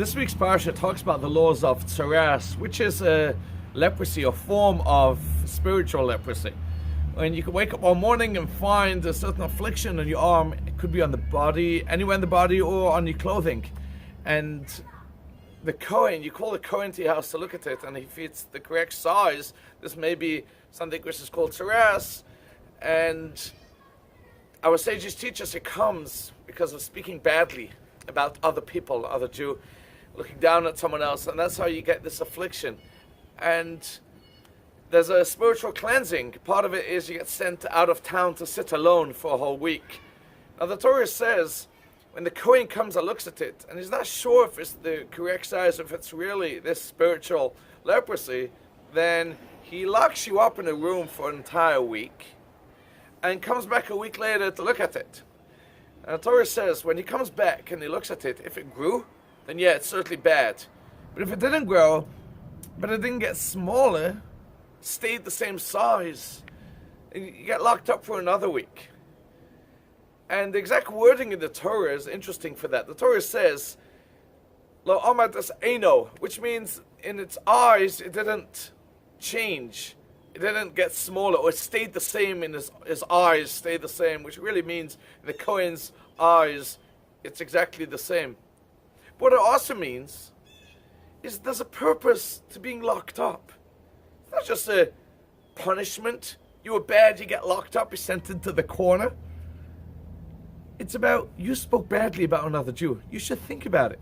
This week's Parsha talks about the laws of Tazriah, which is a leprosy, a form of spiritual leprosy. When you can wake up one morning and find a certain affliction on your arm, it could be on the body, anywhere in the body, or on your clothing. And the Kohen, you call the Kohen to your house to look at it, and if it's the correct size, this may be something which is called Tazriah. And our sages teach us it comes because of speaking badly about other people, other Jew, looking down at someone else, and that's how you get this affliction. And there's a spiritual cleansing. Part of it is you get sent out of town to sit alone for a whole week. Now the Torah says, when the Kohen comes and looks at it, and he's not sure if it's the correct size, if it's really this spiritual leprosy, then he locks you up in a room for an entire week, and comes back a week later to look at it. And the Torah says, when he comes back and he looks at it, if it grew, then yeah, it's certainly bad. But if it didn't grow, but it didn't get smaller, stayed the same size, and you get locked up for another week. And the exact wording in the Torah is interesting for that. The Torah says, Lo amad es eino, which means in its eyes it didn't change. It didn't get smaller, or it stayed the same in his eyes, stayed the same, which really means in the Kohen's eyes, it's exactly the same. What it also means is there's a purpose to being locked up. It's not just a punishment. You were bad, you get locked up, you're sent into the corner. It's about, you spoke badly about another Jew. You should think about it.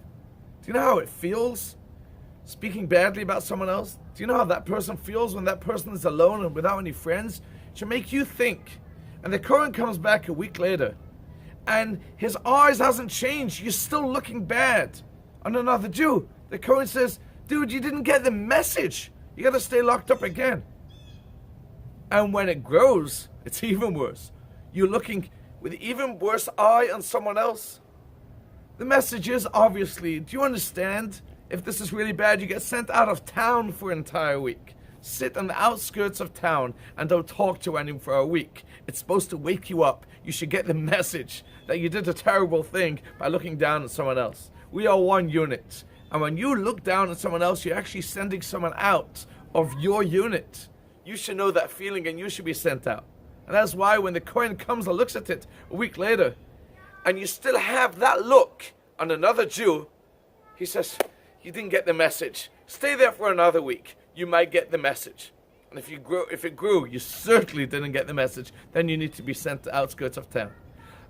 Do you know how it feels speaking badly about someone else? Do you know how that person feels when that person is alone and without any friends? It should make you think. And the Kohen comes back a week later, and his eyes hasn't changed. You're still looking bad on another Jew. The Kohen says, dude, you didn't get the message. You got to stay locked up again. And when it grows, it's even worse. You're looking with even worse eye on someone else. The message is, obviously, do you understand? If this is really bad, you get sent out of town for an entire week. Sit on the outskirts of town and don't talk to anyone for a week. It's supposed to wake you up. You should get the message that you did a terrible thing by looking down at someone else. We are one unit. And when you look down at someone else, you're actually sending someone out of your unit. You should know that feeling and you should be sent out. And that's why when the Kohen comes and looks at it a week later, and you still have that look on another Jew, he says, you didn't get the message. Stay there for another week. You might get the message. And if it grew, you certainly didn't get the message. Then you need to be sent to outskirts of town.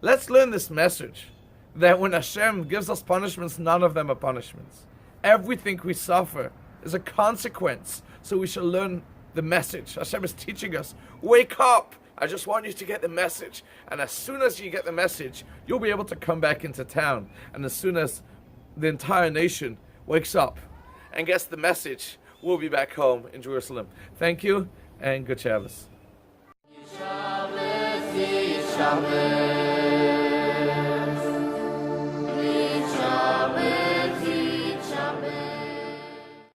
Let's learn this message, that when Hashem gives us punishments, none of them are punishments. Everything we suffer is a consequence. So we shall learn the message. Hashem is teaching us, wake up. I just want you to get the message. And as soon as you get the message, you'll be able to come back into town. And as soon as the entire nation wakes up and gets the message, we'll be back home in Jerusalem. Thank you, and good Shabbos.